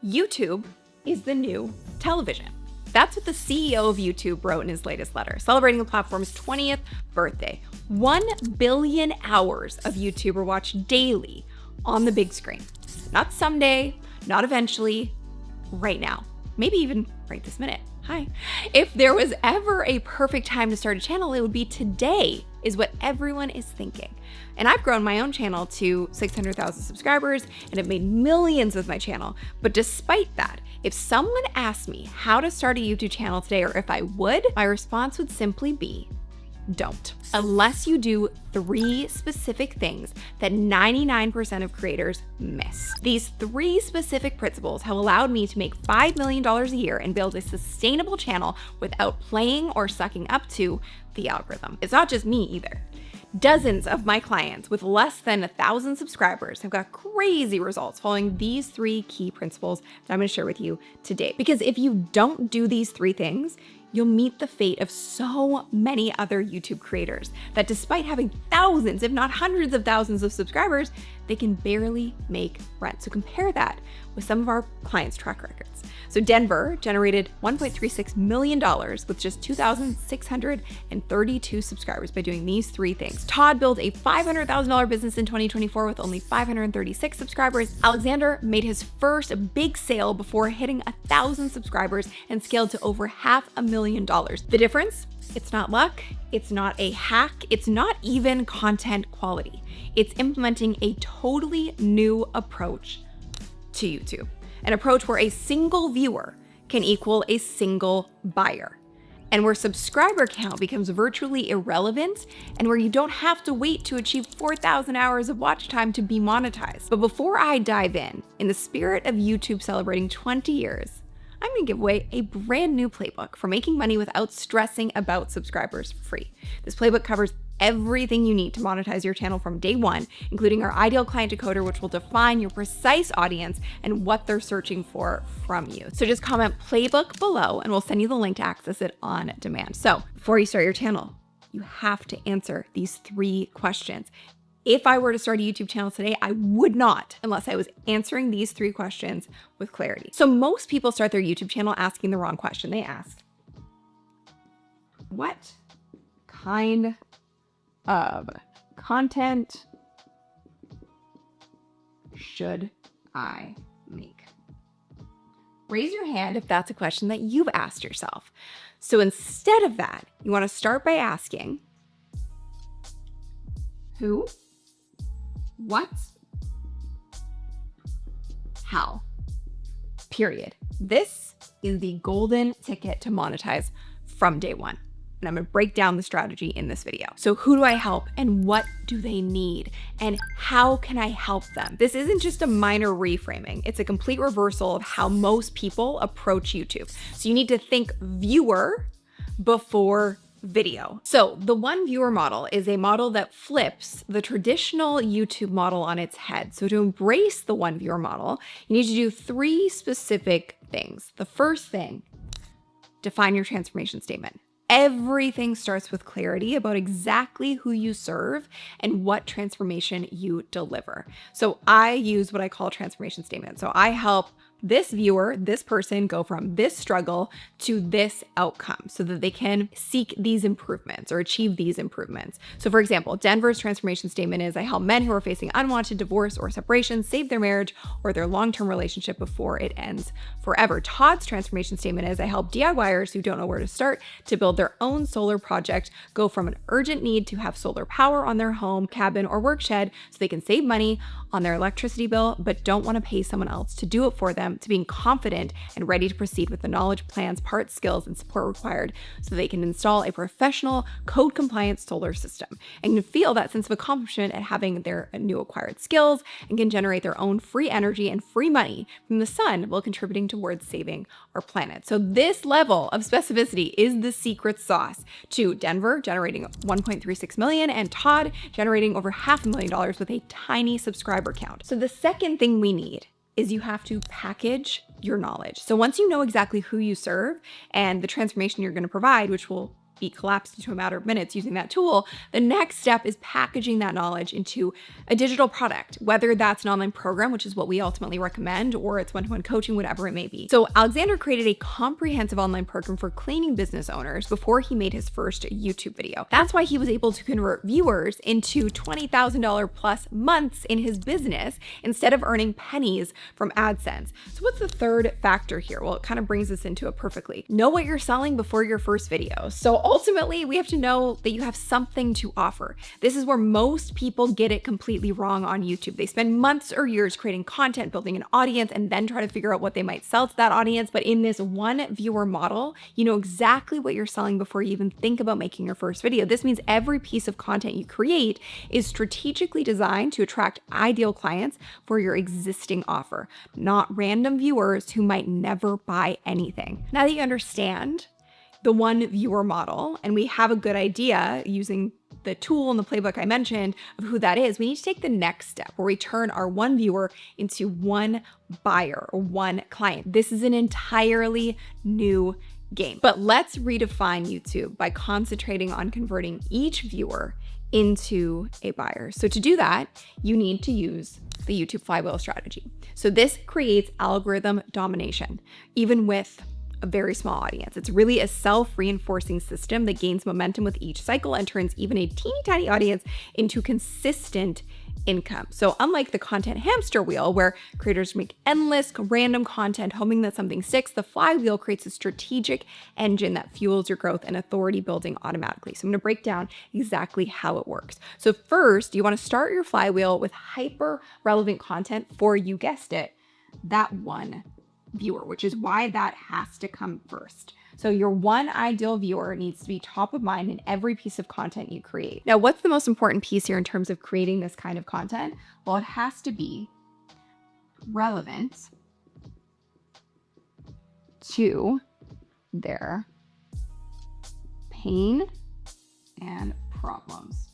YouTube is the new television. That's what the CEO of YouTube wrote in his latest letter, celebrating the platform's 20th birthday. 1 billion hours of YouTube are watched daily on the big screen. Not someday, not eventually, right now. Maybe even right this minute. Hi. If there was ever a perfect time to start a channel, it would be today, is what everyone is thinking. And I've grown my own channel to 600,000 subscribers and have made millions with my channel. But despite that, if someone asked me how to start a YouTube channel today or if I would, my response would simply be, don't. Unless you do 3 specific things that 99% of creators miss. These 3 specific principles have allowed me to make $5 million a year and build a sustainable channel without playing or sucking up to the algorithm. It's not just me either. Dozens of my clients with less than 1,000 subscribers have got crazy results following these 3 key principles that I'm going to share with you today. Because if you don't do these 3 things, you'll meet the fate of so many other YouTube creators that despite having thousands, if not hundreds of thousands of subscribers, they can barely make rent. So compare that with some of our clients' track records. So Denver generated $1.36 million with just 2,632 subscribers by doing these 3 things. Todd built a $500,000 business in 2024 with only 536 subscribers. Alexander made his first big sale before hitting 1,000 subscribers and scaled to over $500,000. The difference? It's not luck, it's not a hack, it's not even content quality. It's implementing a totally new approach to YouTube. An approach where a single viewer can equal a single buyer, and where subscriber count becomes virtually irrelevant, and where you don't have to wait to achieve 4,000 hours of watch time to be monetized. But before I dive in the spirit of YouTube celebrating 20 years, I'm gonna give away a brand new playbook for making money without stressing about subscribers for free. This playbook covers everything you need to monetize your channel from day one, including our ideal client decoder, which will define your precise audience and what they're searching for from you. So just comment playbook below and we'll send you the link to access it on demand. So before you start your channel, you have to answer these 3 questions. If I were to start a YouTube channel today, I would not unless I was answering these 3 questions with clarity. So most people start their YouTube channel asking the wrong question. They ask, what kind of content should I make? Raise your hand if that's a question that you've asked yourself. So instead of that, you want to start by asking, who, what, how, period. This is the golden ticket to monetize from day one. And I'm gonna break down the strategy in this video. So who do I help and what do they need? And how can I help them? This isn't just a minor reframing. It's a complete reversal of how most people approach YouTube. So you need to think viewer before video. So the 1 viewer model is a model that flips the traditional YouTube model on its head. So to embrace the 1 viewer model, you need to do 3 specific things. The first thing, define your transformation statement. Everything starts with clarity about exactly who you serve and what transformation you deliver. So I use what I call a transformation statement. So I help this viewer, this person go from this struggle to this outcome so that they can seek these improvements or achieve these improvements. So for example, Denver's transformation statement is I help men who are facing unwanted divorce or separation save their marriage or their long-term relationship before it ends forever. Todd's transformation statement is I help DIYers who don't know where to start to build their own solar project go from an urgent need to have solar power on their home, cabin, or work shed so they can save money on their electricity bill but don't want to pay someone else to do it for them, to being confident and ready to proceed with the knowledge, plans, parts, skills, and support required so they can install a professional code-compliant solar system and can feel that sense of accomplishment at having their new acquired skills and can generate their own free energy and free money from the sun while contributing towards saving our planet. So this level of specificity is the secret sauce to Denver generating 1.36 million and Todd generating over $500,000 with a tiny subscriber count. So the second thing we need is you have to package your knowledge. So once you know exactly who you serve and the transformation you're going to provide, which will be collapsed into a matter of minutes using that tool, the next step is packaging that knowledge into a digital product, whether that's an online program, which is what we ultimately recommend, or it's one-to-one coaching, whatever it may be. So Alexander created a comprehensive online program for cleaning business owners before he made his first YouTube video. That's why he was able to convert viewers into $20,000 plus months in his business instead of earning pennies from AdSense. So what's the third factor here? Well, it kind of brings us into it perfectly. Know what you're selling before your first video. So ultimately, we have to know that you have something to offer. This is where most people get it completely wrong on YouTube. They spend months or years creating content, building an audience, and then try to figure out what they might sell to that audience. But in this one viewer model, you know exactly what you're selling before you even think about making your first video. This means every piece of content you create is strategically designed to attract ideal clients for your existing offer, not random viewers who might never buy anything. Now that you understand the one viewer model, and we have a good idea using the tool and the playbook I mentioned of who that is, we need to take the next step where we turn our one viewer into one buyer or one client. This is an entirely new game. But let's redefine YouTube by concentrating on converting each viewer into a buyer. So to do that, you need to use the YouTube flywheel strategy. So this creates algorithm domination, even with a very small audience. It's really a self-reinforcing system that gains momentum with each cycle and turns even a teeny tiny audience into consistent income. So unlike the content hamster wheel, where creators make endless random content hoping that something sticks, the flywheel creates a strategic engine that fuels your growth and authority building automatically. So I'm going to break down exactly how it works. So first, you want to start your flywheel with hyper relevant content for, you guessed it, that one viewer, which is why that has to come first. So your one ideal viewer needs to be top of mind in every piece of content you create. Now, what's the most important piece here in terms of creating this kind of content? Well, it has to be relevant to their pain and problems,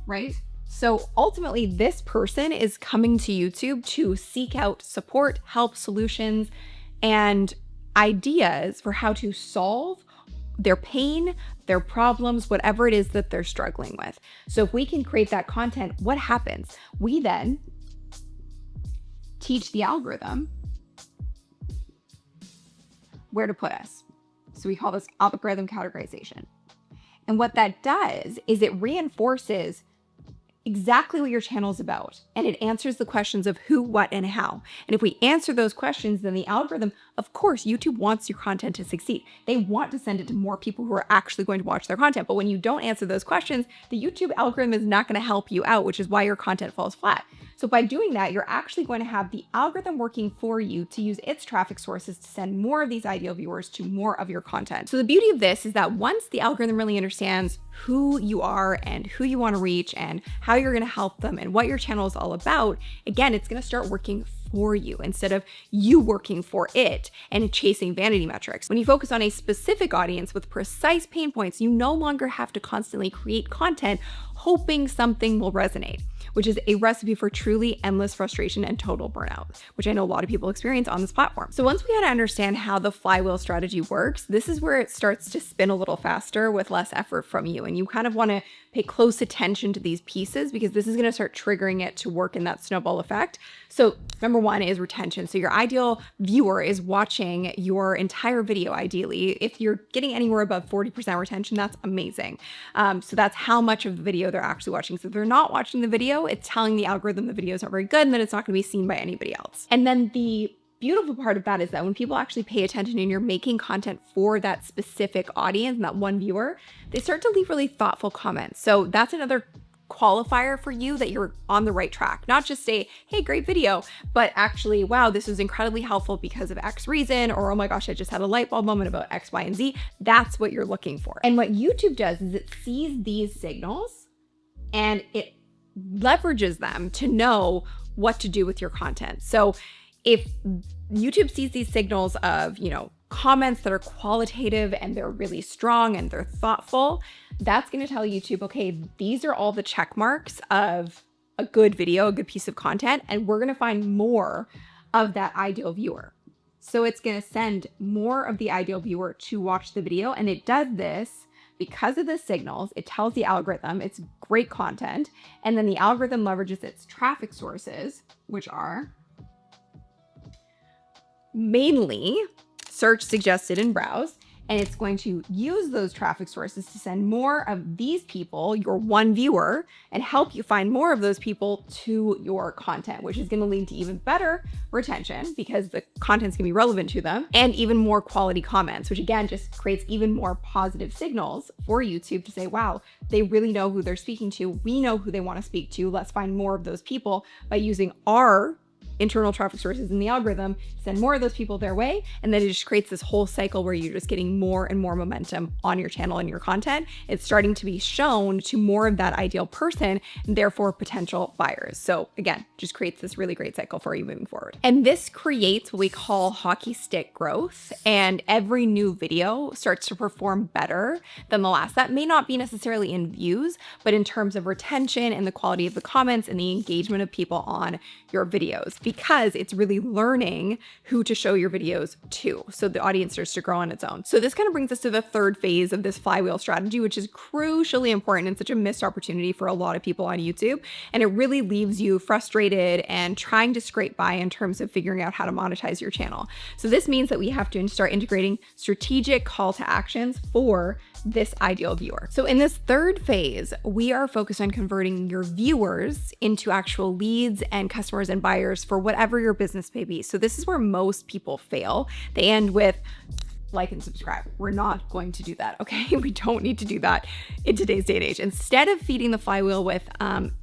right? So ultimately, this person is coming to YouTube to seek out support, help, solutions, and ideas for how to solve their pain, their problems, whatever it is that they're struggling with. So if we can create that content, what happens? We then teach the algorithm where to put us. So we call this algorithm categorization. And what that does is it reinforces exactly what your channel is about, and it answers the questions of who, what, and how. And if we answer those questions, then the algorithm, of course, YouTube wants your content to succeed. They want to send it to more people who are actually going to watch their content. But when you don't answer those questions, the YouTube algorithm is not going to help you out, which is why your content falls flat. So by doing that, you're actually going to have the algorithm working for you to use its traffic sources to send more of these ideal viewers to more of your content. So the beauty of this is that once the algorithm really understands who you are and who you want to reach and how you're going to help them and what your channel is all about, again, it's going to start working for you instead of you working for it and chasing vanity metrics. When you focus on a specific audience with precise pain points, you no longer have to constantly create content hoping something will resonate, which is a recipe for truly endless frustration and total burnout, which I know a lot of people experience on this platform. So once we had to understand how the flywheel strategy works, this is where it starts to spin a little faster with less effort from you. And you kind of want to pay close attention to these pieces because this is going to start triggering it to work in that snowball effect. So number one is retention. So your ideal viewer is watching your entire video ideally. If you're getting anywhere above 40% retention, that's amazing. So that's how much of the video they're actually watching. So if they're not watching the video, it's telling the algorithm the video is not very good and that it's not going to be seen by anybody else. And then the beautiful part of that is that when people actually pay attention and you're making content for that specific audience and that one viewer, they start to leave really thoughtful comments. So that's another qualifier for you that you're on the right track. Not just say, hey, great video, but actually, wow, this was incredibly helpful because of X reason, or oh my gosh, I just had a light bulb moment about X, Y, and Z. That's what you're looking for. And what YouTube does is it sees these signals and it leverages them to know what to do with your content. So if YouTube sees these signals of, comments that are qualitative and they're really strong and they're thoughtful, that's going to tell YouTube, okay, these are all the check marks of a good video, a good piece of content, and we're going to find more of that ideal viewer. So it's going to send more of the ideal viewer to watch the video. And it does this because of the signals. It tells the algorithm it's great content. And then the algorithm leverages its traffic sources, which are mainly search, suggested, and browse. And it's going to use those traffic sources to send more of these people, your one viewer, and help you find more of those people to your content, which is going to lead to even better retention because the content's going to be relevant to them, and even more quality comments, which again just creates even more positive signals for YouTube to say, wow, they really know who they're speaking to. We know who they want to speak to. Let's find more of those people by using our internal traffic sources in the algorithm, send more of those people their way, and then it just creates this whole cycle where you're just getting more and more momentum on your channel and your content. It's starting to be shown to more of that ideal person, and therefore potential buyers. So again, just creates this really great cycle for you moving forward. And this creates what we call hockey stick growth, and every new video starts to perform better than the last. That may not be necessarily in views, but in terms of retention and the quality of the comments and the engagement of people on your videos, because it's really learning who to show your videos to. So the audience starts to grow on its own. So this kind of brings us to the third phase of this flywheel strategy, which is crucially important and such a missed opportunity for a lot of people on YouTube. And it really leaves you frustrated and trying to scrape by in terms of figuring out how to monetize your channel. So this means that we have to start integrating strategic call to actions for this ideal viewer. So in this third phase, we are focused on converting your viewers into actual leads and customers and buyers for whatever your business may be. So this is where most people fail. They end with like and subscribe. We're not going to do that, okay? We don't need to do that in today's day and age. Instead of feeding the flywheel with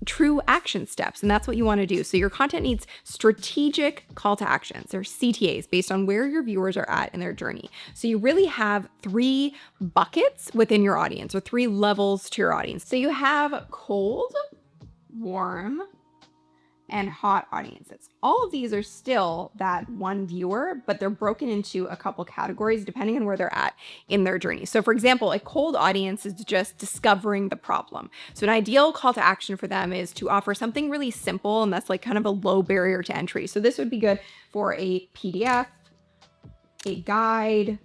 true action steps, and that's what you want to do. So your content needs strategic call to actions, or CTAs, based on where your viewers are at in their journey. So you really have 3 buckets within your audience, or 3 levels to your audience. So you have cold, warm, and hot audiences. All of these are still that one viewer, but they're broken into a couple categories depending on where they're at in their journey. So for example, a cold audience is just discovering the problem. So an ideal call to action for them is to offer something really simple, and that's like kind of a low barrier to entry. So this would be good for a PDF, a guide,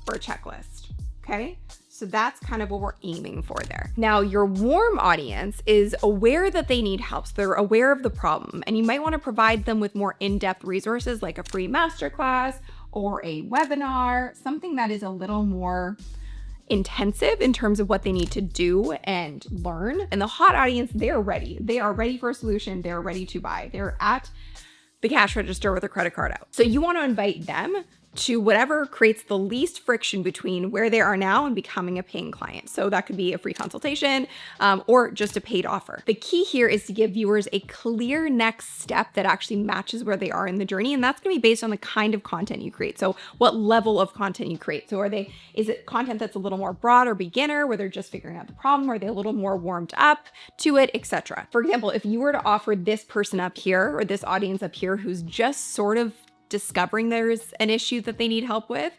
or a checklist, okay? So that's kind of what we're aiming for there. Now, your warm audience is aware that they need help. So they're aware of the problem, and you might want to provide them with more in-depth resources like a free masterclass or a webinar, something that is a little more intensive in terms of what they need to do and learn. And the hot audience, they're ready. They are ready for a solution. They're ready to buy. They're at the cash register with a credit card out. So you want to invite them to whatever creates the least friction between where they are now and becoming a paying client. So that could be a free consultation or just a paid offer. The key here is to give viewers a clear next step that actually matches where they are in the journey. And that's going to be based on the kind of content you create. So what level of content you create. So is it content that's a little more broad or beginner where they're just figuring out the problem? Are they a little more warmed up to it, etc.? For example, if you were to offer this person up here or this audience up here who's just sort of discovering there's an issue that they need help with,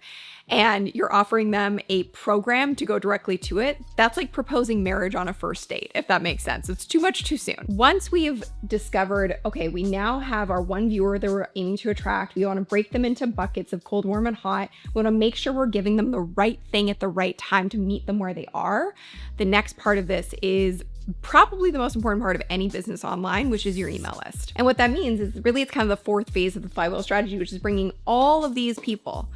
and you're offering them a program to go directly to it, that's like proposing marriage on a first date, if that makes sense. It's too much too soon. Once we've discovered, okay, we now have our one viewer that we're aiming to attract, we want to break them into buckets of cold, warm, and hot. We want to make sure we're giving them the right thing at the right time to meet them where they are. The next part of this is probably the most important part of any business online, which is your email list. And what that means is really it's kind of the fourth phase of the flywheel strategy, which is bringing all of these people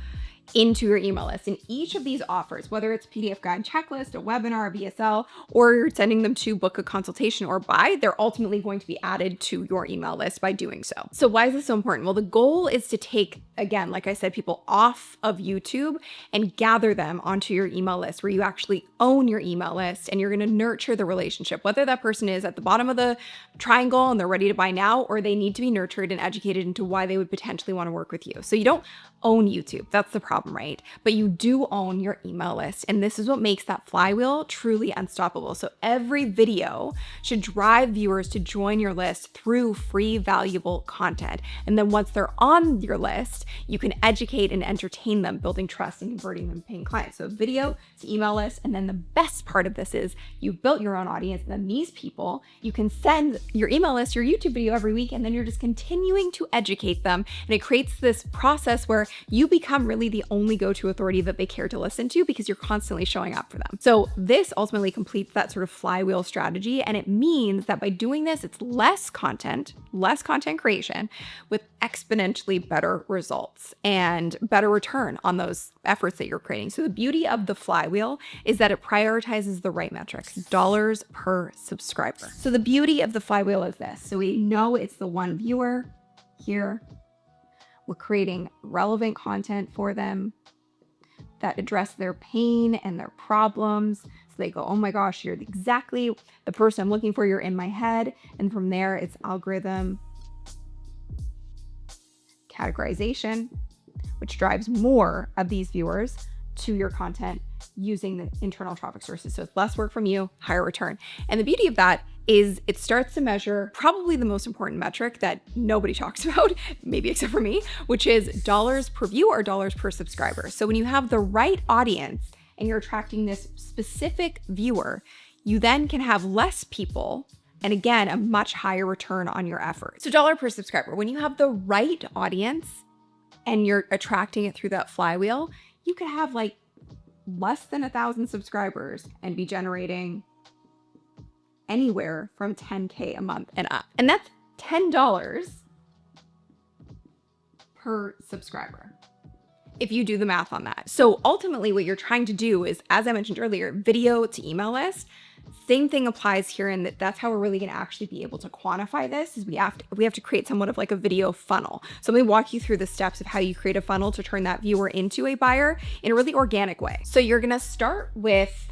into your email list. And each of these offers, whether it's PDF guide checklist, a webinar, a VSL, or you're sending them to book a consultation or buy, they're ultimately going to be added to your email list by doing so. So why is this so important? Well, the goal is to take, again, like I said, people off of YouTube and gather them onto your email list where you actually own your email list and you're going to nurture the relationship, whether that person is at the bottom of the triangle and they're ready to buy now, or they need to be nurtured and educated into why they would potentially want to work with you. So you don't own YouTube. That's the problem. problem, right? But you do own your email list. And this is what makes that flywheel truly unstoppable. So every video should drive viewers to join your list through free, valuable content. And then once they're on your list, you can educate and entertain them, building trust and converting them to paying clients. So video to email list. And then the best part of this is you've built your own audience. And then these people, you can send your email list, your YouTube video every week, and then you're just continuing to educate them. And it creates this process where you become really the only go-to authority that they care to listen to because you're constantly showing up for them. So this ultimately completes that sort of flywheel strategy. And it means that by doing this, it's less content creation with exponentially better results and better return on those efforts that you're creating. So the beauty of the flywheel is that it prioritizes the right metrics, dollars per subscriber. So the beauty of the flywheel is this. So we know it's the one viewer here. We're creating relevant content for them that address their pain and their problems. So they go, oh my gosh, you're exactly the person I'm looking for. You're in my head. And from there, it's algorithm categorization, which drives more of these viewers to your content using the internal traffic sources. So it's less work from you, higher return. And the beauty of that is it starts to measure probably the most important metric that nobody talks about, maybe except for me, which is dollars per view or dollars per subscriber. So when you have the right audience and you're attracting this specific viewer, you then can have less people and again, a much higher return on your effort. So dollar per subscriber, when you have the right audience and you're attracting it through that flywheel, you could have like less than 1,000 subscribers and be generating anywhere from 10K a month and up. And that's $10 per subscriber, if you do the math on that. So ultimately what you're trying to do is, as I mentioned earlier, video to email list. Same thing applies here, and that's how we're really going to actually be able to quantify this. Is we have to create somewhat of like a video funnel. So let me walk you through the steps of how you create a funnel to turn that viewer into a buyer in a really organic way. So you're going to start with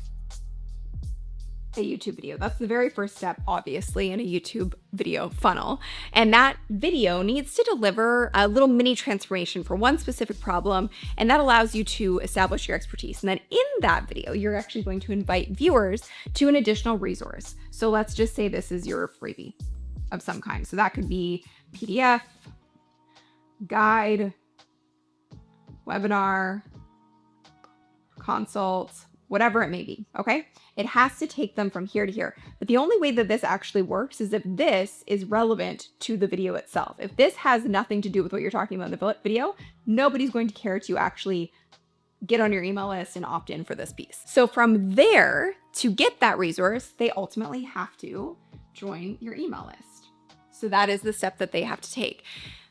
a YouTube video. That's the very first step, obviously, in a YouTube video funnel. And that video needs to deliver a little mini transformation for one specific problem. And that allows you to establish your expertise. And then in that video, you're actually going to invite viewers to an additional resource. So let's just say this is your freebie of some kind. So that could be PDF, guide, webinar, consult, whatever it may be, okay? It has to take them from here to here. But the only way that this actually works is if this is relevant to the video itself. If this has nothing to do with what you're talking about in the video, nobody's going to care to actually get on your email list and opt in for this piece. So from there, to get that resource, they ultimately have to join your email list. So that is the step that they have to take.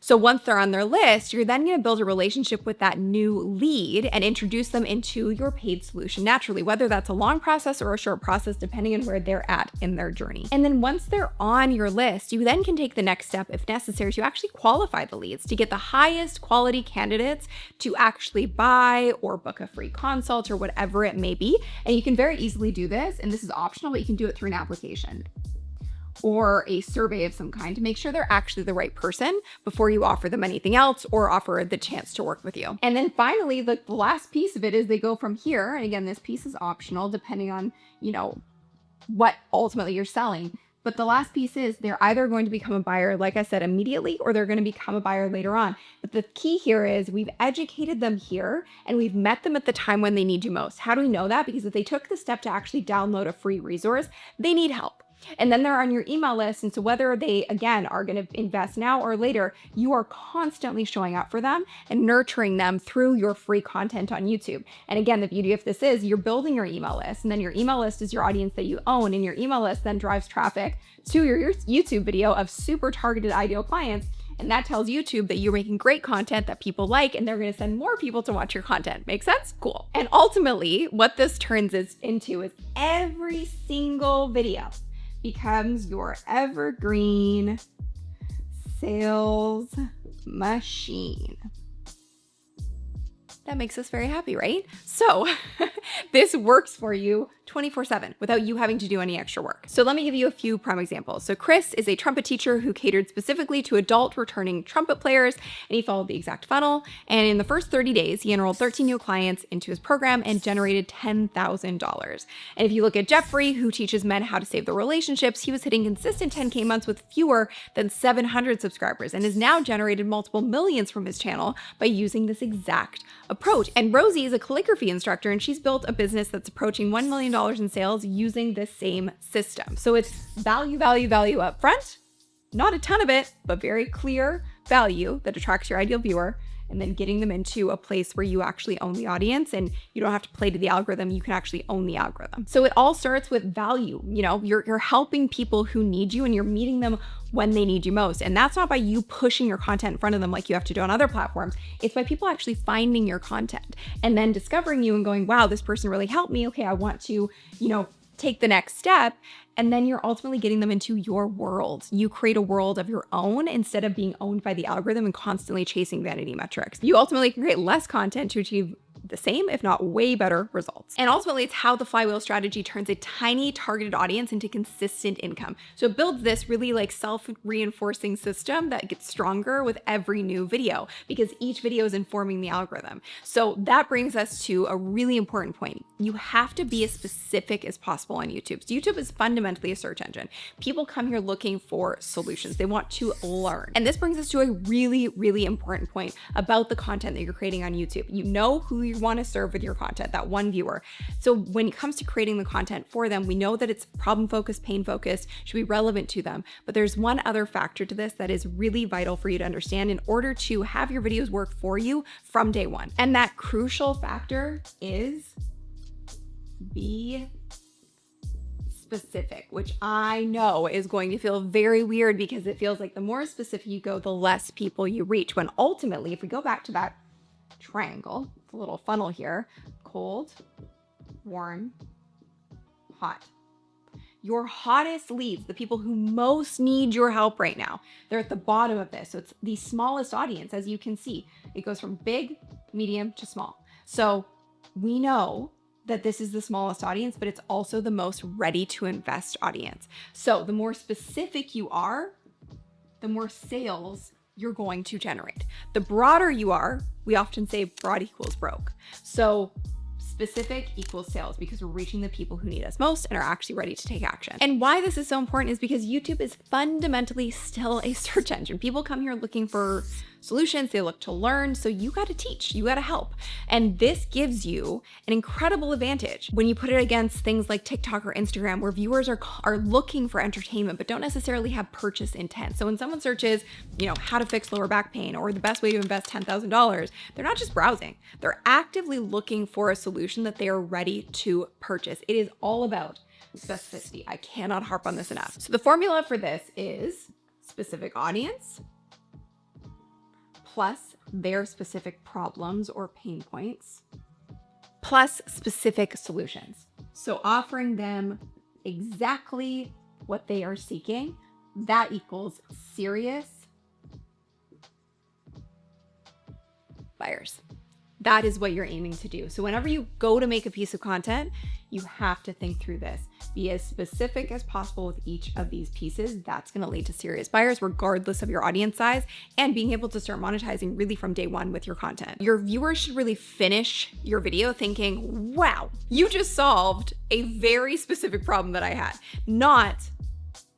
So once they're on their list, you're then going to build a relationship with that new lead and introduce them into your paid solution naturally, whether that's a long process or a short process, depending on where they're at in their journey. And then once they're on your list, you then can take the next step, if necessary, to actually qualify the leads, to get the highest quality candidates to actually buy or book a free consult or whatever it may be. And you can very easily do this, and this is optional, but you can do it through an application or a survey of some kind to make sure they're actually the right person before you offer them anything else or offer the chance to work with you. And then finally, the last piece of it is they go from here. And again, this piece is optional depending on, what ultimately you're selling. But the last piece is they're either going to become a buyer, like I said, immediately, or they're going to become a buyer later on. But the key here is we've educated them here and we've met them at the time when they need you most. How do we know that? Because if they took the step to actually download a free resource, they need help. And then they're on your email list. And so whether they, again, are going to invest now or later, you are constantly showing up for them and nurturing them through your free content on YouTube. And again, the beauty of this is you're building your email list, and then your email list is your audience that you own, and your email list then drives traffic to your YouTube video of super targeted ideal clients. And that tells YouTube that you're making great content that people like, and they're going to send more people to watch your content. Make sense? Cool. And ultimately, what this turns into is every single video becomes your evergreen sales machine. That makes us very happy, right? So this works for you 24/7 without you having to do any extra work. So let me give you a few prime examples. So Chris is a trumpet teacher who catered specifically to adult returning trumpet players, and he followed the exact funnel. And in the first 30 days, he enrolled 13 new clients into his program and generated $10,000. And if you look at Jeffrey, who teaches men how to save their relationships, he was hitting consistent 10K months with fewer than 700 subscribers and has now generated multiple millions from his channel by using this exact approach. And Rosie is a calligraphy instructor, and she's built a business that's approaching $1 million in sales using this same system. So it's value, value, value up front, not a ton of it, but very clear value that attracts your ideal viewer, and then getting them into a place where you actually own the audience and you don't have to play to the algorithm, you can actually own the algorithm. So it all starts with value. You know, you're helping people who need you and you're meeting them when they need you most. And that's not by you pushing your content in front of them like you have to do on other platforms. It's by people actually finding your content and then discovering you and going, wow, this person really helped me. Okay, I want to, take the next step. And then you're ultimately getting them into your world. You create a world of your own instead of being owned by the algorithm and constantly chasing vanity metrics. You ultimately can create less content to achieve the same, if not way better results. And ultimately, it's how the flywheel strategy turns a tiny targeted audience into consistent income. So it builds this really like self-reinforcing system that gets stronger with every new video because each video is informing the algorithm. So that brings us to a really important point. You have to be as specific as possible on YouTube. So YouTube is fundamentally a search engine. People come here looking for solutions. They want to learn. And this brings us to a really, really important point about the content that you're creating on YouTube. You know who you want to serve with your content, that one viewer. So when it comes to creating the content for them, we know that it's problem focused, pain focused, should be relevant to them. But there's one other factor to this that is really vital for you to understand in order to have your videos work for you from day one. And that crucial factor is be specific, which I know is going to feel very weird because it feels like the more specific you go, the less people you reach. When ultimately, if we go back to that triangle, the little funnel here, cold, warm, hot. Your hottest leads, the people who most need your help right now, they're at the bottom of this. So it's the smallest audience, as you can see. It goes from big, medium to small. So we know that this is the smallest audience, but it's also the most ready to invest audience. So the more specific you are, the more sales you're going to generate. The broader you are, we often say broad equals broke. So specific equals sales because we're reaching the people who need us most and are actually ready to take action. And why this is so important is because YouTube is fundamentally still a search engine. People come here looking for solutions, they look to learn, so you got to teach, you got to help. And this gives you an incredible advantage when you put it against things like TikTok or Instagram where viewers are looking for entertainment but don't necessarily have purchase intent. So when someone searches, how to fix lower back pain or the best way to invest $10,000, they're not just browsing, they're actively looking for a solution that they are ready to purchase. It is all about specificity. I cannot harp on this enough. So the formula for this is specific audience plus their specific problems or pain points, plus specific solutions. So offering them exactly what they are seeking, that equals serious buyers. That is what you're aiming to do. So whenever you go to make a piece of content, you have to think through this. Be as specific as possible with each of these pieces. That's going to lead to serious buyers regardless of your audience size and being able to start monetizing really from day one with your content. Your viewers should really finish your video thinking, wow, you just solved a very specific problem that I had. Not,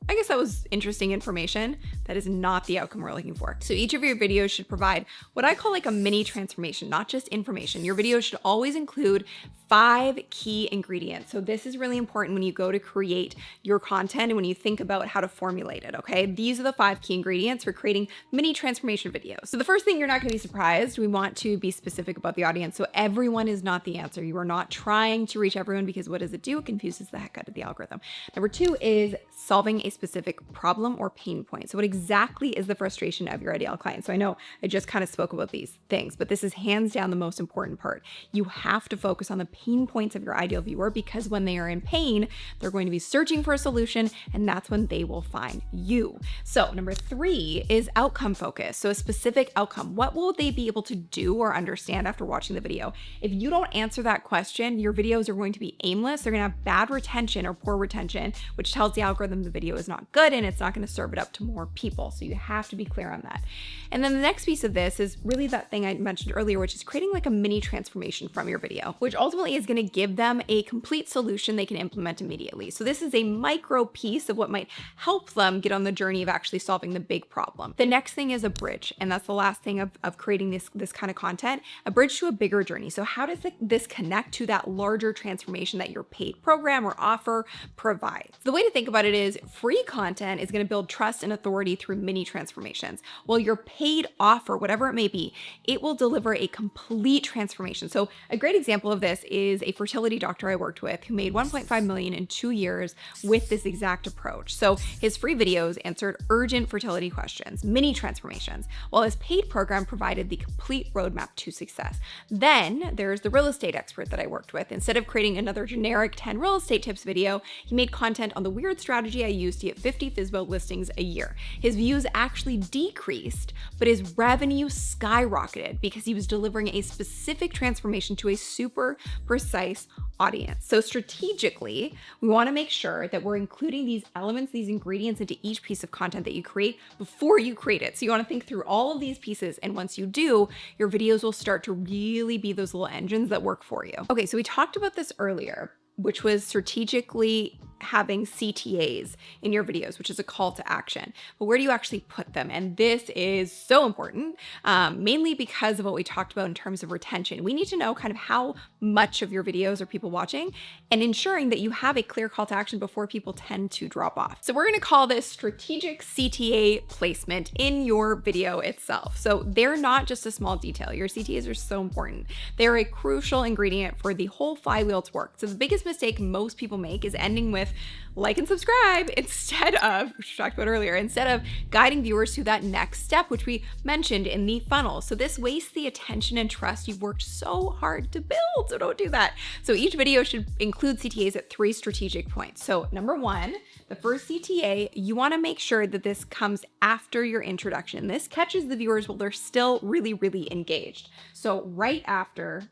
I guess that was interesting information. That is not the outcome we're looking for. So each of your videos should provide what I call like a mini transformation, not just information. Your videos should always include 5 key ingredients. So this is really important when you go to create your content and when you think about how to formulate it, okay? These are the 5 key ingredients for creating mini transformation videos. So the first thing, you're not gonna be surprised. We want to be specific about the audience. So everyone is not the answer. You are not trying to reach everyone because what does it do? It confuses the heck out of the algorithm. Number 2 is solving a specific problem or pain point. So what exactly is the frustration of your ideal client? So I know I just kind of spoke about these things, but this is hands down the most important part. You have to focus on the pain points of your ideal viewer, because when they are in pain, they're going to be searching for a solution, and that's when they will find you. So number 3 is outcome focus. So a specific outcome. What will they be able to do or understand after watching the video? If you don't answer that question, your videos are going to be aimless. They're going to have bad retention or poor retention, which tells the algorithm the video is not good and it's not going to serve it up to more people. So you have to be clear on that. And then the next piece of this is really that thing I mentioned earlier, which is creating like a mini transformation from your video, which ultimately is going to give them a complete solution they can implement immediately. So this is a micro piece of what might help them get on the journey of actually solving the big problem. The next thing is a bridge. And that's the last thing of creating this kind of content, a bridge to a bigger journey. So how does this connect to that larger transformation that your paid program or offer provides? The way to think about it is free content is going to build trust and authority through mini transformations, while your paid offer, whatever it may be, it will deliver a complete transformation. So a great example of this is a fertility doctor I worked with who made 1.5 million in 2 years with this exact approach. So his free videos answered urgent fertility questions, mini transformations, while his paid program provided the complete roadmap to success. Then there's the real estate expert that I worked with. Instead of creating another generic 10 real estate tips video, he made content on the weird strategy I used to get 50 FSBO listings a year. His views actually decreased, but his revenue skyrocketed because he was delivering a specific transformation to a super precise audience. So strategically, we want to make sure that we're including these elements, these ingredients into each piece of content that you create before you create it. So you want to think through all of these pieces. And once you do, your videos will start to really be those little engines that work for you. Okay, so we talked about this earlier, which was strategically having CTAs in your videos, which is a call to action. But where do you actually put them? And this is so important, mainly because of what we talked about in terms of retention. We need to know kind of how much of your videos are people watching and ensuring that you have a clear call to action before people tend to drop off. So we're going to call this strategic CTA placement in your video itself. So they're not just a small detail. Your CTAs are so important. They're a crucial ingredient for the whole flywheel to work. So the biggest mistake most people make is ending with like and subscribe instead of, which we talked about earlier, instead of guiding viewers to that next step, which we mentioned in the funnel. So this wastes the attention and trust you've worked so hard to build. So don't do that. So each video should include CTAs at 3 strategic points. So number 1, the first CTA, you want to make sure that this comes after your introduction. This catches the viewers while they're still really, really engaged. So right after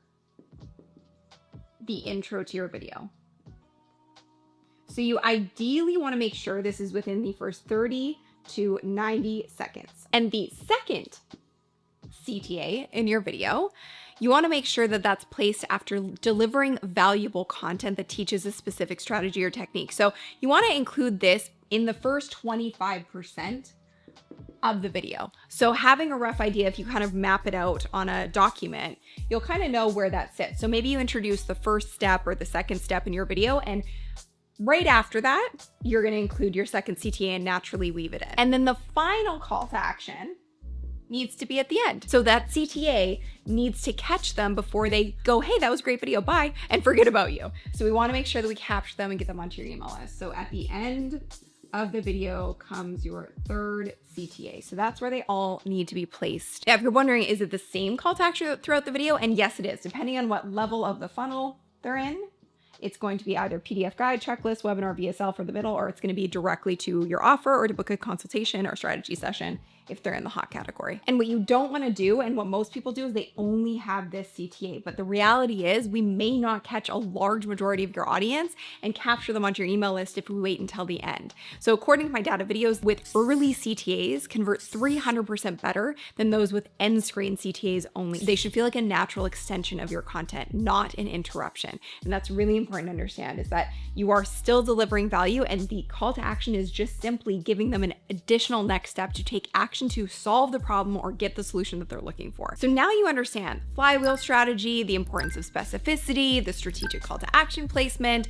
the intro to your video. So you ideally want to make sure this is within the first 30 to 90 seconds. And the second CTA in your video, you want to make sure that that's placed after delivering valuable content that teaches a specific strategy or technique. So you want to include this in the first 25% of the video. So having a rough idea, if you kind of map it out on a document, you'll kind of know where that sits. So maybe you introduce the first step or the second step in your video, and right after that, you're going to include your second CTA and naturally weave it in. And then the final call to action needs to be at the end. So that CTA needs to catch them before they go, hey, that was a great video, bye, and forget about you. So we want to make sure that we capture them and get them onto your email list. So at the end of the video comes your third CTA. So that's where they all need to be placed. Now, if you're wondering, is it the same call to action throughout the video? And yes, it is. Depending on what level of the funnel they're in, it's going to be either PDF guide, checklist, webinar, VSL for the middle, or it's going to be directly to your offer or to book a consultation or strategy session if they're in the hot category. And what you don't want to do, and what most people do, is they only have this CTA. But the reality is we may not catch a large majority of your audience and capture them onto your email list if we wait until the end. So according to my data, videos with early CTAs convert 300% better than those with end screen CTAs only. They should feel like a natural extension of your content, not an interruption. And that's really important to understand, is that you are still delivering value, and the call to action is just simply giving them an additional next step to take action to solve the problem or get the solution that they're looking for. So now you understand flywheel strategy, the importance of specificity, the strategic call to action placement.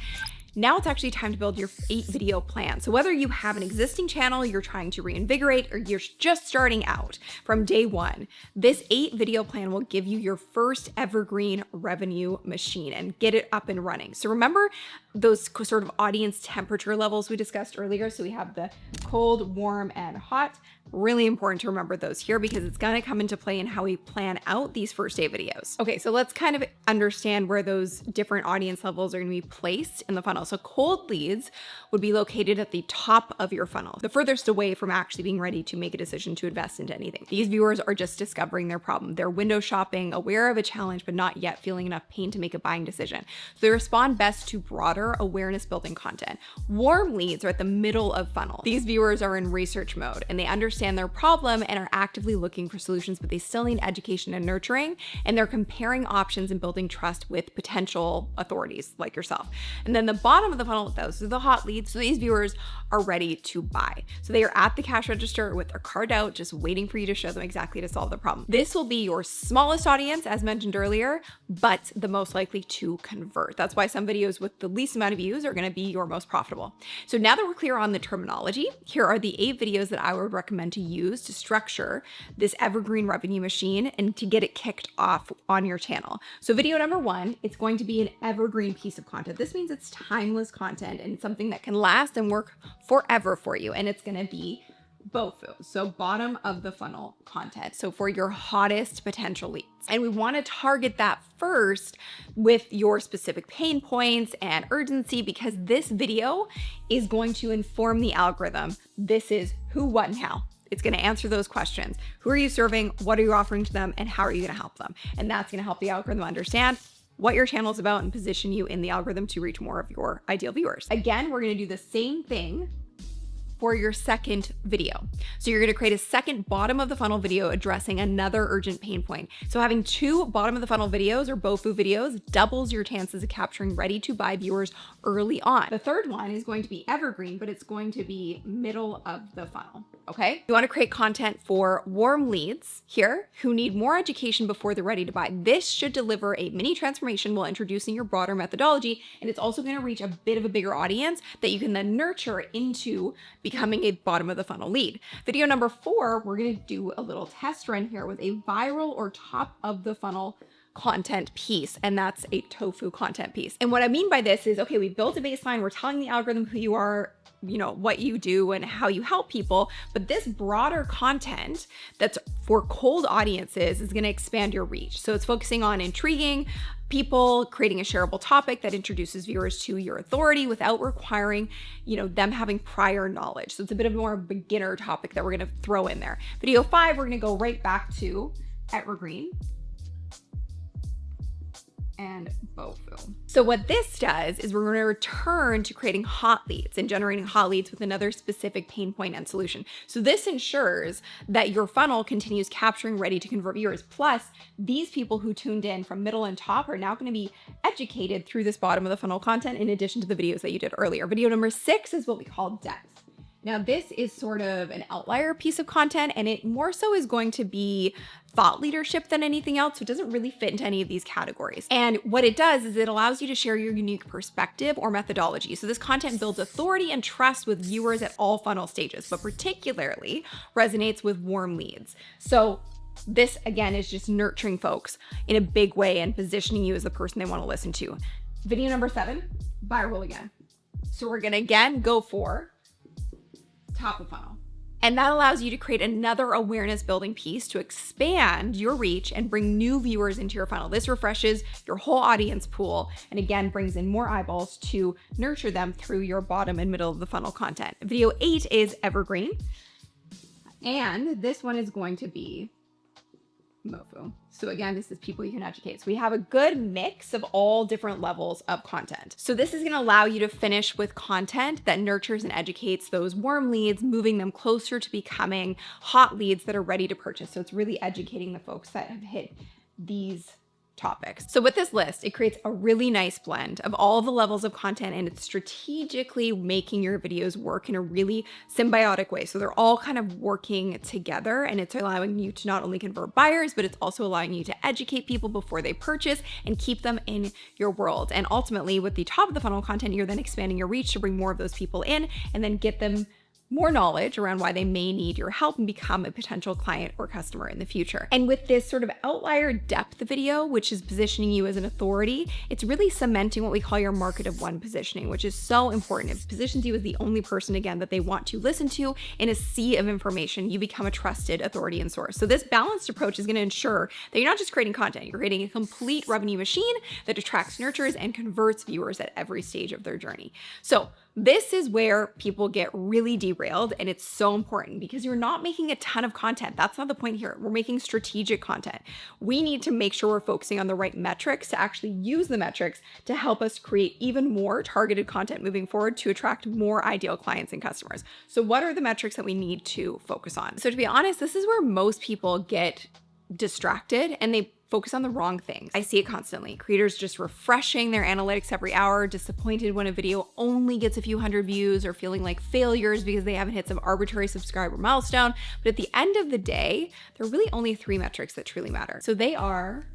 Now it's actually time to build your 8-video plan. So whether you have an existing channel you're trying to reinvigorate or you're just starting out from day one, this 8-video plan will give you your first evergreen revenue machine and get it up and running. So remember those sort of audience temperature levels we discussed earlier? So we have the cold, warm, and hot. Really important to remember those here because it's going to come into play in how we plan out these first 8 videos. Okay, so let's kind of understand where those different audience levels are going to be placed in the funnel. So cold leads would be located at the top of your funnel, the furthest away from actually being ready to make a decision to invest into anything. These viewers are just discovering their problem. They're window shopping, aware of a challenge, but not yet feeling enough pain to make a buying decision. So they respond best to broader awareness building content. Warm leads are at the middle of funnel. These viewers are in research mode and they understand their problem and are actively looking for solutions, but they still need education and nurturing, and they're comparing options and building trust with potential authorities like yourself. And then the bottom of the funnel, those are the hot leads. So these viewers are ready to buy. So they are at the cash register with their card out, just waiting for you to show them exactly to solve the problem. This will be your smallest audience, as mentioned earlier, but the most likely to convert. That's why some videos with the least amount of views are going to be your most profitable. So now that we're clear on the terminology, here are the 8 videos that I would recommend to use to structure this evergreen revenue machine and to get it kicked off on your channel. So video number 1, it's going to be an evergreen piece of content. This means it's timeless content and something that can last and work forever for you. And it's going to be BOFU, so bottom of the funnel content. So for your hottest potential leads. And we want to target that first with your specific pain points and urgency, because this video is going to inform the algorithm. This is who, what, and how. It's going to answer those questions. Who are you serving? What are you offering to them? And how are you going to help them? And that's going to help the algorithm understand what your channel is about and position you in the algorithm to reach more of your ideal viewers. Again, we're going to do the same thing for your second video. So you're going to create a second bottom of the funnel video addressing another urgent pain point. So having 2 bottom of the funnel videos or BOFU videos doubles your chances of capturing ready to buy viewers early on. The third one is going to be evergreen, but it's going to be middle of the funnel. Okay. You want to create content for warm leads here who need more education before they're ready to buy. This should deliver a mini transformation while introducing your broader methodology. And it's also going to reach a bit of a bigger audience that you can then nurture into becoming a bottom of the funnel lead. Video number 4, we're going to do a little test run here with a viral or top of the funnel content piece, and that's a tofu content piece. And what I mean by this is, okay, we built a baseline, we're telling the algorithm who you are, you know, what you do and how you help people, but this broader content that's for cold audiences is going to expand your reach. So it's focusing on intriguing people, creating a shareable topic that introduces viewers to your authority without requiring, you know, them having prior knowledge. So it's a bit of more beginner topic that we're going to throw in there. Video 5, we're going to go right back to evergreen and BOFU. So what this does is we're going to return to creating hot leads and generating hot leads with another specific pain point and solution. So this ensures that your funnel continues capturing ready to convert viewers. Plus, these people who tuned in from middle and top are now going to be educated through this bottom of the funnel content in addition to the videos that you did earlier. Video number 6 is what we call depth. Now, this is sort of an outlier piece of content, and it more so is going to be thought leadership than anything else. So it doesn't really fit into any of these categories. And what it does is it allows you to share your unique perspective or methodology. So this content builds authority and trust with viewers at all funnel stages, but particularly resonates with warm leads. So this, again, is just nurturing folks in a big way and positioning you as the person they want to listen to. Video number 7, viral again. So we're going to again go for top of funnel. And that allows you to create another awareness building piece to expand your reach and bring new viewers into your funnel. This refreshes your whole audience pool and again brings in more eyeballs to nurture them through your bottom and middle of the funnel content. Video 8 is evergreen. And this one is going to be MOFU. So again, this is people you can educate. So we have a good mix of all different levels of content. So this is going to allow you to finish with content that nurtures and educates those warm leads, moving them closer to becoming hot leads that are ready to purchase. So it's really educating the folks that have hit these topics. So with this list, it creates a really nice blend of all the levels of content, and it's strategically making your videos work in a really symbiotic way. So they're all kind of working together, and it's allowing you to not only convert buyers, but it's also allowing you to educate people before they purchase and keep them in your world. And ultimately, with the top of the funnel content, you're then expanding your reach to bring more of those people in and then get them more knowledge around why they may need your help and become a potential client or customer in the future. And with this sort of outlier depth video, which is positioning you as an authority, it's really cementing what we call your market of one positioning, which is so important. It positions you as the only person, again, that they want to listen to in a sea of information. You become a trusted authority and source. So this balanced approach is going to ensure that you're not just creating content, you're creating a complete revenue machine that attracts, nurtures, and converts viewers at every stage of their journey. So this is where people get really derailed, and it's so important because you're not making a ton of content. That's not the point here. We're making strategic content. We need to make sure we're focusing on the right metrics to actually use the metrics to help us create even more targeted content moving forward to attract more ideal clients and customers. So what are the metrics that we need to focus on? So to be honest, this is where most people get distracted and they focus on the wrong things. I see it constantly. Creators just refreshing their analytics every hour, disappointed when a video only gets a few hundred views, or feeling like failures because they haven't hit some arbitrary subscriber milestone. But at the end of the day, there are really only 3 metrics that truly matter. So they are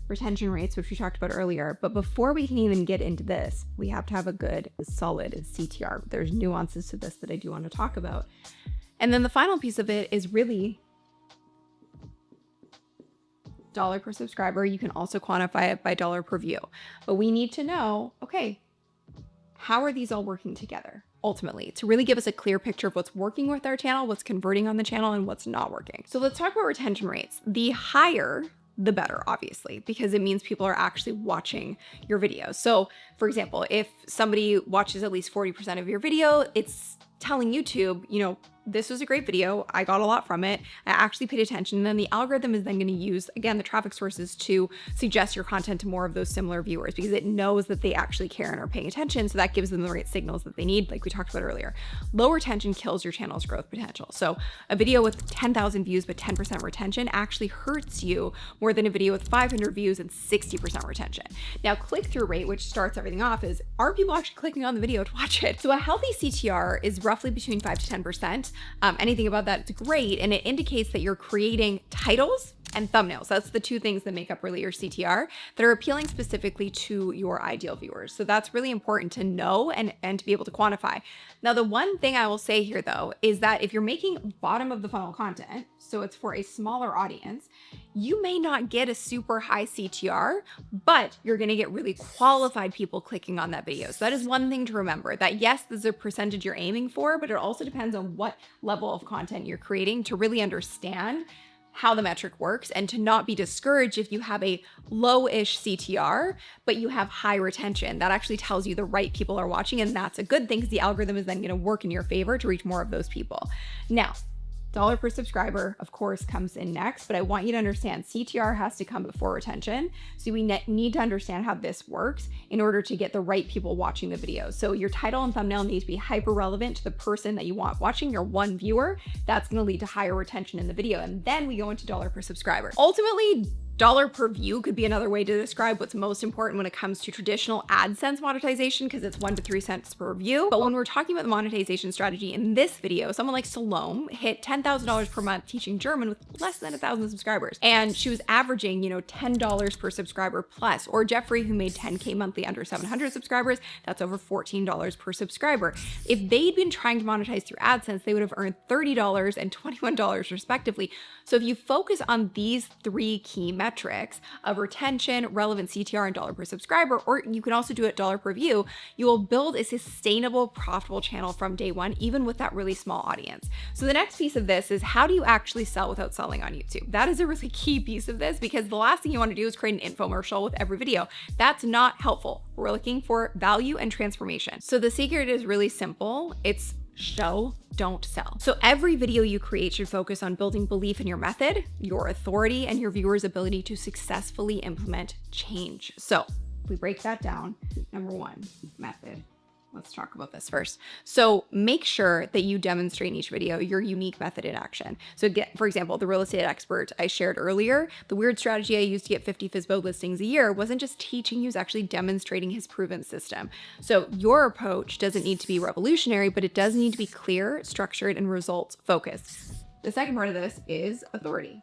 retention rates, which we talked about earlier. But before we can even get into this, we have to have a good, solid CTR. There's nuances to this that I do want to talk about. And then the final piece of it is really dollar per subscriber. You can also quantify it by dollar per view. But we need to know, okay, how are these all working together? Ultimately, to really give us a clear picture of what's working with our channel, what's converting on the channel, and what's not working. So let's talk about retention rates. The higher, the better, obviously, because it means people are actually watching your videos. So for example, if somebody watches at least 40% of your video, it's telling YouTube, you know, this was a great video. I got a lot from it. I actually paid attention. And then the algorithm is then going to use, again, the traffic sources to suggest your content to more of those similar viewers because it knows that they actually care and are paying attention. So that gives them the right signals that they need, like we talked about earlier. Low retention kills your channel's growth potential. So a video with 10,000 views but 10% retention actually hurts you more than a video with 500 views and 60% retention. Now, click-through rate, which starts everything off, is are people actually clicking on the video to watch it? So a healthy CTR is roughly between 5 to 10%. Anything above that is great, and it indicates that you're creating titles and thumbnails. That's the 2 things that make up really your CTR that are appealing specifically to your ideal viewers. So that's really important to know and to be able to quantify. Now, the one thing I will say here though, is that if you're making bottom of the funnel content, so it's for a smaller audience, you may not get a super high CTR, but you're gonna get really qualified people clicking on that video. So that is one thing to remember, that yes, there's a percentage you're aiming for, but it also depends on what level of content you're creating to really understand how the metric works and to not be discouraged if you have a low-ish CTR, but you have high retention. That actually tells you the right people are watching, and that's a good thing because the algorithm is then gonna work in your favor to reach more of those people. Now, dollar per subscriber, of course, comes in next, but I want you to understand CTR has to come before retention. So we need to understand how this works in order to get the right people watching the video. So your title and thumbnail need to be hyper relevant to the person that you want watching, your one viewer. That's going to lead to higher retention in the video. And then we go into dollar per subscriber. Ultimately, dollar per view could be another way to describe what's most important when it comes to traditional AdSense monetization, because it's 1 to 3 cents per view. But when we're talking about the monetization strategy in this video, someone like Salome hit $10,000 per month teaching German with less than 1,000 subscribers. And she was averaging, you know, $10 per subscriber plus. Or Jeffrey, who made 10K monthly under 700 subscribers, that's over $14 per subscriber. If they'd been trying to monetize through AdSense, they would have earned $30 and $21 respectively. So if you focus on these 3 key metrics of retention, relevant CTR, and dollar per subscriber, or you can also do it dollar per view, you will build a sustainable, profitable channel from day one, even with that really small audience. So the next piece of this is, how do you actually sell without selling on YouTube? That is a really key piece of this, because the last thing you want to do is create an infomercial with every video. That's not helpful. We're looking for value and transformation. So the secret is really simple. It's show, don't sell. So every video you create should focus on building belief in your method, your authority, and your viewers' ability to successfully implement change. So if we break that down, number 1, method. Let's talk about this first. So make sure that you demonstrate in each video your unique method in action. So for example, the real estate expert I shared earlier, the weird strategy I used to get 50 FSBO listings a year wasn't just teaching, he was actually demonstrating his proven system. So your approach doesn't need to be revolutionary, but it does need to be clear, structured, and results focused. The second part of this is authority,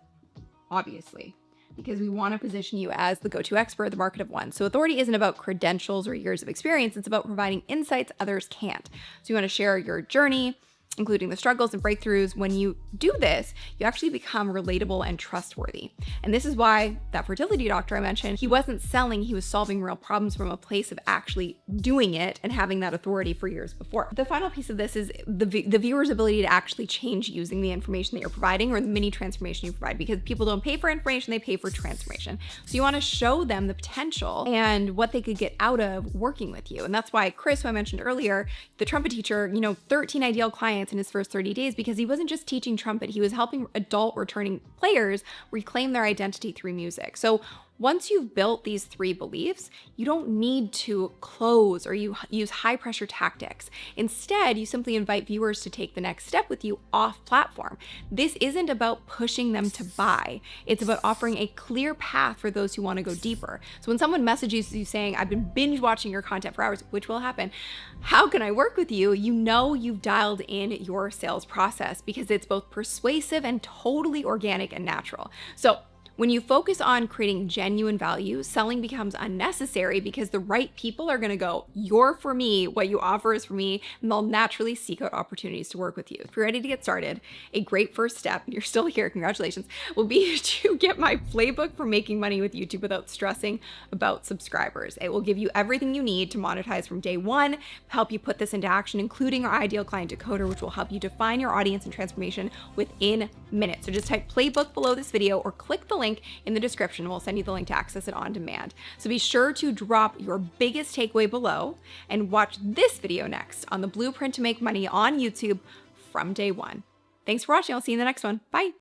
obviously, because we want to position you as the go-to expert, the market of one. So authority isn't about credentials or years of experience. It's about providing insights others can't. So you want to share your journey, including the struggles and breakthroughs. When you do this, you actually become relatable and trustworthy. And this is why that fertility doctor I mentioned, he wasn't selling, he was solving real problems from a place of actually doing it and having that authority for years before. The final piece of this is the viewer's ability to actually change using the information that you're providing or the mini transformation you provide, because people don't pay for information, they pay for transformation. So you want to show them the potential and what they could get out of working with you. And that's why Chris, who I mentioned earlier, the trumpet teacher, 13 ideal clients in his first 30 days, because he wasn't just teaching trumpet, he was helping adult returning players reclaim their identity through music. So once you've built these 3 beliefs, you don't need to close or you use high pressure tactics. Instead, you simply invite viewers to take the next step with you off platform. This isn't about pushing them to buy. It's about offering a clear path for those who want to go deeper. So when someone messages you saying, I've been binge watching your content for hours, which will happen, how can I work with you? You know you've dialed in your sales process because it's both persuasive and totally organic and natural. So when you focus on creating genuine value, selling becomes unnecessary because the right people are going to go, you're for me, what you offer is for me, and they'll naturally seek out opportunities to work with you. If you're ready to get started, a great first step, and you're still here, congratulations, will be to get my playbook for making money with YouTube without stressing about subscribers. It will give you everything you need to monetize from day one, help you put this into action, including our ideal client decoder, which will help you define your audience and transformation within minutes. So just type playbook below this video or click the link in the description. We'll send you the link to access it on demand. So be sure to drop your biggest takeaway below and watch this video next on the blueprint to make money on YouTube from day one. Thanks for watching. I'll see you in the next one. Bye.